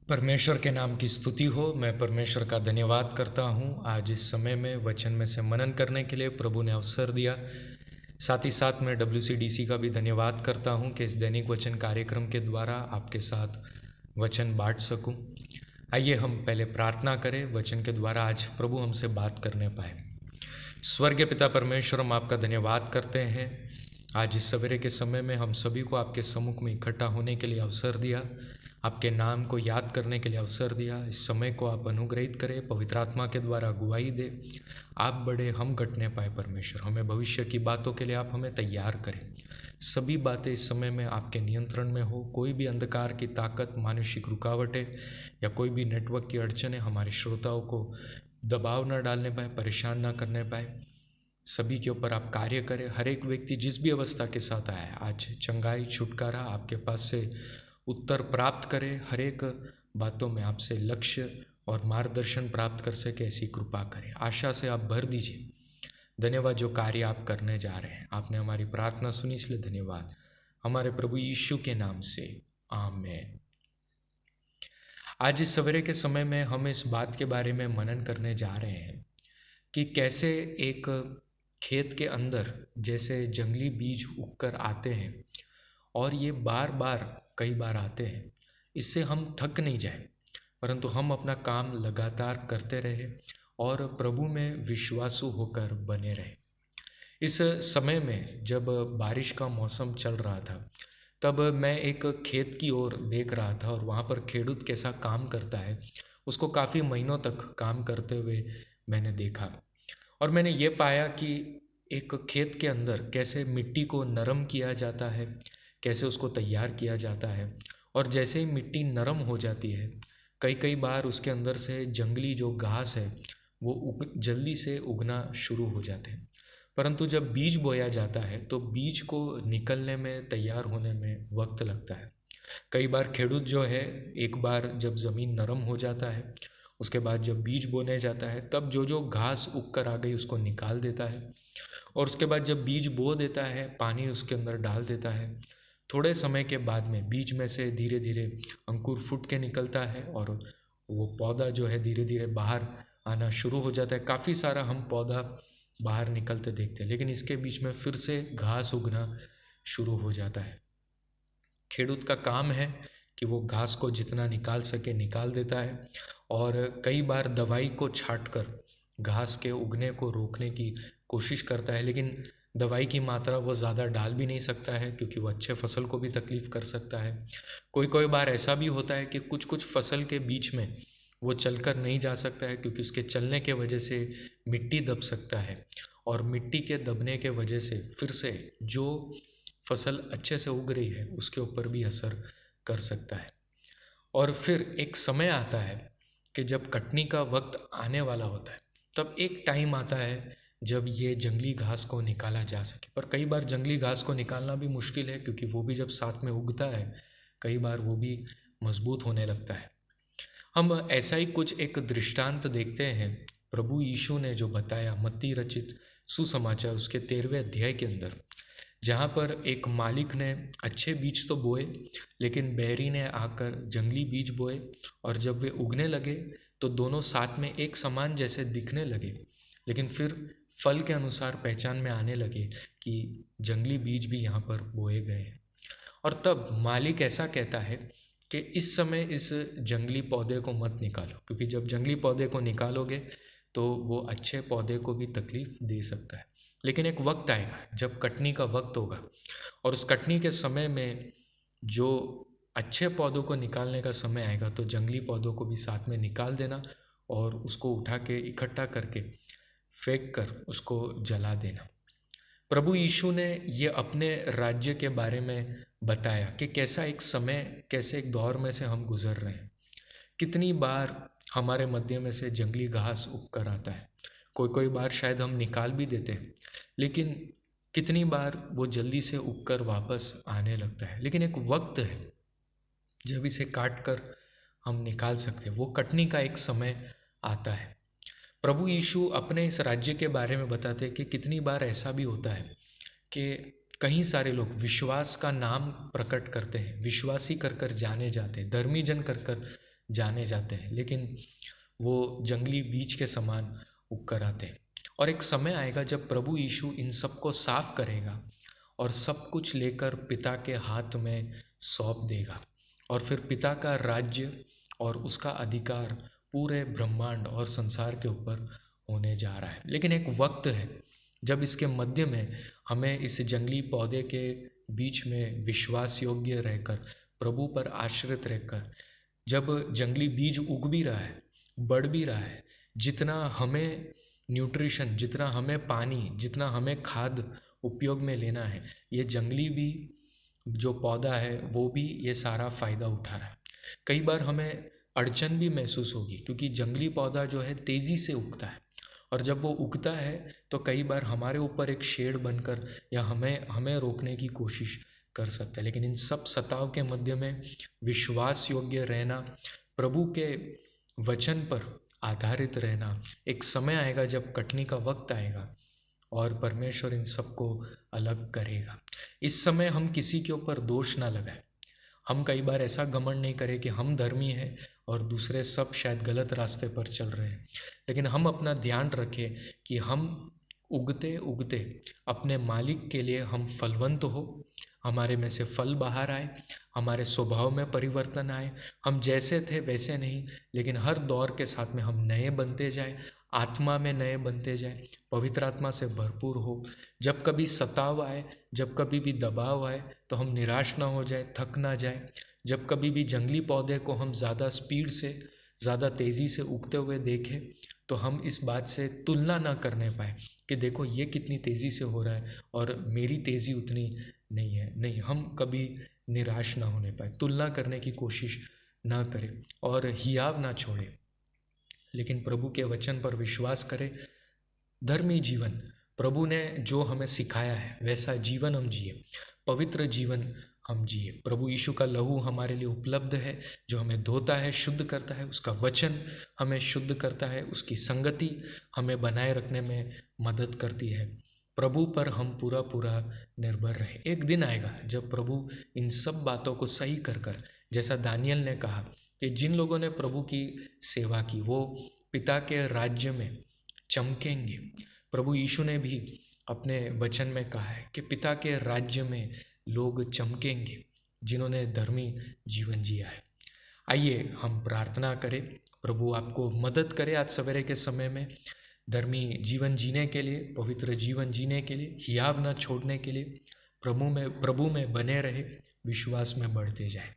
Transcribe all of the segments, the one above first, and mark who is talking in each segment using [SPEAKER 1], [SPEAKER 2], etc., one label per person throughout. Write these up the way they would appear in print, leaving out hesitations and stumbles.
[SPEAKER 1] परमेश्वर के नाम की स्तुति हो। मैं परमेश्वर का धन्यवाद करता हूँ आज इस समय में वचन में से मनन करने के लिए प्रभु ने अवसर दिया। साथ ही साथ मैं WCDC का भी धन्यवाद करता हूँ कि इस दैनिक वचन कार्यक्रम के द्वारा आपके साथ वचन बांट सकूँ। आइए हम पहले प्रार्थना करें, वचन के द्वारा आज प्रभु हमसे बात करने पाए। स्वर्गीय पिता परमेश्वर, हम आपका धन्यवाद करते हैं आज इस सवेरे के समय में हम सभी को आपके सम्मुख में इकट्ठा होने के लिए अवसर दिया, आपके नाम को याद करने के लिए अवसर दिया। इस समय को आप अनुग्रहित करें, पवित्र आत्मा के द्वारा अगुवाई दे, आप बड़े हम घटने पाए। परमेश्वर, हमें भविष्य की बातों के लिए आप हमें तैयार करें। सभी बातें इस समय में आपके नियंत्रण में हो। कोई भी अंधकार की ताकत, मानसिक रुकावटें या कोई भी नेटवर्क की अड़चनें हमारे श्रोताओं को दबाव न डालने पाए, परेशान न करने पाए। सभी के ऊपर आप कार्य करें। हर एक व्यक्ति जिस भी अवस्था के साथ आया है, आज चंगाई, छुटकारा आपके पास से उत्तर प्राप्त करे। हर एक बातों में आपसे लक्ष्य और मार्गदर्शन प्राप्त कर सके, ऐसी कृपा करें। आशा से आप भर दीजिए। धन्यवाद जो कार्य आप करने जा रहे हैं। आपने हमारी प्रार्थना सुनी, इसलिए धन्यवाद। हमारे प्रभु यीशु के नाम से आमीन। आज इस सवेरे के समय में हम इस बात के बारे में मनन करने जा रहे हैं कि कैसे एक खेत के अंदर जैसे जंगली बीज उगकर आते हैं और ये बार बार कई बार आते हैं, इससे हम थक नहीं जाए, परंतु हम अपना काम लगातार करते रहे और प्रभु में विश्वासु होकर बने रहे। इस समय में जब बारिश का मौसम चल रहा था, तब मैं एक खेत की ओर देख रहा था और वहाँ पर खेडूत कैसा काम करता है, उसको काफ़ी महीनों तक काम करते हुए मैंने देखा। और मैंने ये पाया कि एक खेत के अंदर कैसे मिट्टी को नरम किया जाता है, कैसे उसको तैयार किया जाता है। और जैसे ही मिट्टी नरम हो जाती है, कई कई बार उसके अंदर से जंगली जो घास है वो जल्दी से उगना शुरू हो जाते हैं। परंतु जब बीज बोया जाता है तो बीज को निकलने में, तैयार होने में वक्त लगता है। कई बार खेडूत जो है, एक बार जब ज़मीन नरम हो जाता है, उसके बाद जब बीज बोने जाता है, तब जो जो घास उग कर आ गई उसको निकाल देता है। और उसके बाद जब बीज बो देता है, पानी उसके अंदर डाल देता है। थोड़े समय के बाद में बीज में से धीरे धीरे अंकुर फूट के निकलता है और वो पौधा जो है धीरे धीरे बाहर आना शुरू हो जाता है। काफ़ी सारा हम पौधा बाहर निकलते देखते हैं, लेकिन इसके बीच में फिर से घास उगना शुरू हो जाता है। खेडूत का काम है कि वो घास को जितना निकाल सके निकाल देता है और कई बार दवाई को छांटकर घास के उगने को रोकने की कोशिश करता है, लेकिन दवाई की मात्रा वो ज़्यादा डाल भी नहीं सकता है क्योंकि वो अच्छे फसल को भी तकलीफ़ कर सकता है। कोई कोई बार ऐसा भी होता है कि कुछ कुछ फसल के बीच में वो चलकर नहीं जा सकता है क्योंकि उसके चलने के वजह से मिट्टी दब सकता है और मिट्टी के दबने के वजह से फिर से जो फसल अच्छे से उग रही है उसके ऊपर भी असर कर सकता है। और फिर एक समय आता है कि जब कटनी का वक्त आने वाला होता है, तब एक टाइम आता है जब ये जंगली घास को निकाला जा सके। पर कई बार जंगली घास को निकालना भी मुश्किल है क्योंकि वो भी जब साथ में उगता है, कई बार वो भी मजबूत होने लगता है। हम ऐसा ही कुछ एक दृष्टांत देखते हैं प्रभु यीशु ने जो बताया मत्ती रचित सुसमाचार उसके 13वें अध्याय के अंदर, जहाँ पर एक मालिक ने अच्छे बीज तो बोए, लेकिन बैरी ने आकर जंगली बीज बोए और जब वे उगने लगे तो दोनों साथ में एक समान जैसे दिखने लगे, लेकिन फिर फल के अनुसार पहचान में आने लगे कि जंगली बीज भी यहाँ पर बोए गए हैं। और तब मालिक ऐसा कहता है कि इस समय इस जंगली पौधे को मत निकालो, क्योंकि जब जंगली पौधे को निकालोगे तो वो अच्छे पौधे को भी तकलीफ दे सकता है। लेकिन एक वक्त आएगा जब कटनी का वक्त होगा और उस कटनी के समय में जो अच्छे पौधों को निकालने का समय आएगा तो जंगली पौधों को भी साथ में निकाल देना और उसको उठा के इकट्ठा करके फेंक कर उसको जला देना। प्रभु यीशु ने ये अपने राज्य के बारे में बताया कि कैसा एक समय, कैसे एक दौर में से हम गुजर रहे हैं। कितनी बार हमारे मध्य में से जंगली घास उग कर आता है, कोई कोई बार शायद हम निकाल भी देते हैं, लेकिन कितनी बार वो जल्दी से उग कर वापस आने लगता है। लेकिन एक वक्त है जब इसे काट कर हम निकाल सकते हैं, वो कटनी का एक समय आता है। प्रभु यीशु अपने इस राज्य के बारे में बताते हैं कि कितनी बार ऐसा भी होता है कि कई सारे लोग विश्वास का नाम प्रकट करते हैं, विश्वासी कर कर जाने जाते हैं, धर्मी जन कर कर जाने जाते हैं, लेकिन वो जंगली बीज के समान उग कर आते हैं। और एक समय आएगा जब प्रभु यीशु इन सबको साफ करेगा और सब कुछ लेकर पिता के हाथ में सौंप देगा, और फिर पिता का राज्य और उसका अधिकार पूरे ब्रह्मांड और संसार के ऊपर होने जा रहा है। लेकिन एक वक्त है जब इसके मध्य में हमें इस जंगली पौधे के बीच में विश्वास योग्य रहकर, प्रभु पर आश्रित रहकर, जब जंगली बीज उग भी रहा है, बढ़ भी रहा है, जितना हमें न्यूट्रिशन, जितना हमें पानी, जितना हमें खाद उपयोग में लेना है, ये जंगली भी जो पौधा है वो भी ये सारा फ़ायदा उठा रहा है। कई बार हमें अड़चन भी महसूस होगी, क्योंकि जंगली पौधा जो है तेज़ी से उगता है, और जब वो उगता है तो कई बार हमारे ऊपर एक शेड बनकर या हमें हमें रोकने की कोशिश कर सकता है। लेकिन इन सब सताव के मध्य में विश्वास योग्य रहना, प्रभु के वचन पर आधारित रहना, एक समय आएगा जब कटनी का वक्त आएगा और परमेश्वर इन सबको अलग करेगा। इस समय हम किसी के ऊपर दोष ना लगाएं। हम कई बार ऐसा घमंड नहीं करें कि हम धर्मी हैं और दूसरे सब शायद गलत रास्ते पर चल रहे हैं, लेकिन हम अपना ध्यान रखें कि हम उगते उगते अपने मालिक के लिए हम फलवंत हो, हमारे में से फल बाहर आए, हमारे स्वभाव में परिवर्तन आए, हम जैसे थे वैसे नहीं, लेकिन हर दौर के साथ में हम नए बनते जाए, आत्मा में नए बनते जाए, पवित्र आत्मा से भरपूर हो। जब कभी सताव आए, जब कभी भी दबाव आए, तो हम निराश ना हो जाए, थक ना जाए। जब कभी भी जंगली पौधे को हम ज़्यादा स्पीड से, ज़्यादा तेज़ी से उगते हुए देखें, तो हम इस बात से तुलना ना करने पाए कि देखो ये कितनी तेज़ी से हो रहा है और मेरी तेज़ी उतनी नहीं है। नहीं, हम कभी निराश ना होने पाए, तुलना करने की कोशिश ना करें और हियाव ना छोड़ें, लेकिन प्रभु के वचन पर विश्वास करें। धर्मी जीवन, प्रभु ने जो हमें सिखाया है वैसा जीवन हम जिए, पवित्र जीवन हम जिए। प्रभु यीशु का लहू हमारे लिए उपलब्ध है, जो हमें धोता है, शुद्ध करता है। उसका वचन हमें शुद्ध करता है, उसकी संगति हमें बनाए रखने में मदद करती है। प्रभु पर हम पूरा पूरा निर्भर रहे। एक दिन आएगा जब प्रभु इन सब बातों को सही कर जैसा दानियल ने कहा कि जिन लोगों ने प्रभु की सेवा की वो पिता के राज्य में चमकेंगे। प्रभु यीशु ने भी अपने वचन में कहा है कि पिता के राज्य में लोग चमकेंगे जिन्होंने धर्मी जीवन जिया है। आइए हम प्रार्थना करें, प्रभु आपको मदद करे आज सवेरे के समय में धर्मी जीवन जीने के लिए, पवित्र जीवन जीने के लिए, हियाव न छोड़ने के लिए, प्रभु में बने रहे, विश्वास में बढ़ते जाए।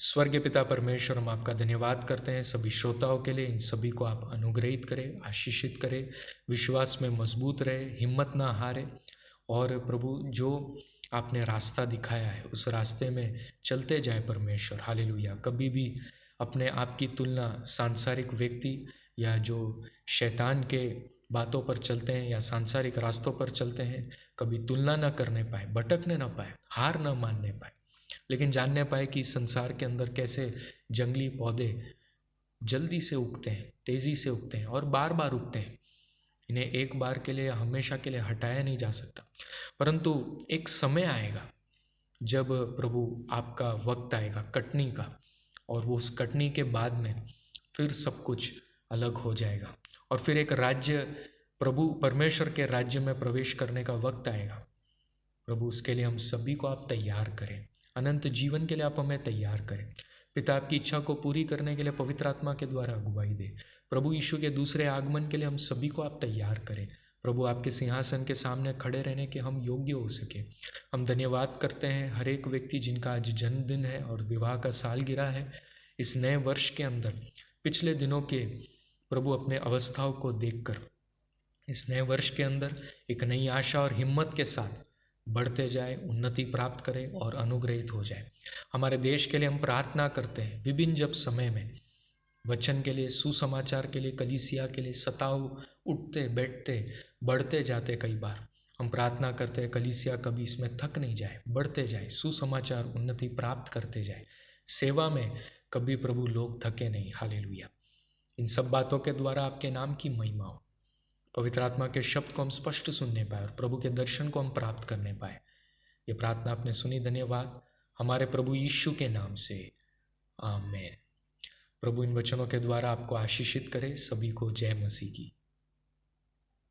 [SPEAKER 1] स्वर्गीय पिता परमेश्वर, हम आपका धन्यवाद करते हैं सभी श्रोताओं के लिए। इन सभी को आप अनुग्रहित करें, आशीषित करें, विश्वास में मजबूत रहे, हिम्मत ना हारे, और प्रभु जो आपने रास्ता दिखाया है उस रास्ते में चलते जाए परमेश्वर। हालेलुया। कभी भी अपने आप की तुलना सांसारिक व्यक्ति या जो शैतान के बातों पर चलते हैं या सांसारिक रास्तों पर चलते हैं, कभी तुलना ना करने पाए, भटकने ना पाए, हार ना मानने पाए, लेकिन जानने पाए कि इस संसार के अंदर कैसे जंगली पौधे जल्दी से उगते हैं, तेज़ी से उगते हैं और बार बार उगते हैं। इन्हें एक बार के लिए या हमेशा के लिए हटाया नहीं जा सकता, परंतु एक समय आएगा जब प्रभु आपका वक्त आएगा कटनी का, और वो उस कटनी के बाद में फिर सब कुछ अलग हो जाएगा और फिर एक राज्य, प्रभु परमेश्वर के राज्य में प्रवेश करने का वक्त आएगा। प्रभु उसके लिए हम सभी को आप तैयार करें, अनंत जीवन के लिए आप हमें तैयार करें। पिता आपकी इच्छा को पूरी करने के लिए पवित्र आत्मा के द्वारा अगुवाई दे। प्रभु यीशु के दूसरे आगमन के लिए हम सभी को आप तैयार करें। प्रभु आपके सिंहासन के सामने खड़े रहने के हम योग्य हो सके। हम धन्यवाद करते हैं हर एक व्यक्ति जिनका आज जन्मदिन है और विवाह का सालगिरह है। इस नए वर्ष के अंदर पिछले दिनों के प्रभु अपने अवस्थाओं को देखकर इस नए वर्ष के अंदर एक नई आशा और हिम्मत के साथ बढ़ते जाए, उन्नति प्राप्त करें और अनुग्रहित हो जाए। हमारे देश के लिए हम प्रार्थना करते हैं, विभिन्न जब समय में वचन के लिए, सुसमाचार के लिए, कलीसिया के लिए सताव उठते बैठते बढ़ते जाते, कई बार हम प्रार्थना करते हैं कलीसिया कभी इसमें थक नहीं जाए, बढ़ते जाए, सुसमाचार उन्नति प्राप्त करते जाए, सेवा में कभी प्रभु लोग थके नहीं। हालेलुया। इन सब बातों के द्वारा आपके नाम की महिमा हो, पवित्र आत्मा के शब्द को हम स्पष्ट सुनने पाए और प्रभु के दर्शन को हम प्राप्त करने पाए। ये प्रार्थना आपने सुनी, धन्यवाद हमारे प्रभु यीशु के नाम से, आमीन। प्रभु इन वचनों के द्वारा आपको आशीषित करे। सभी को जय मसीह की।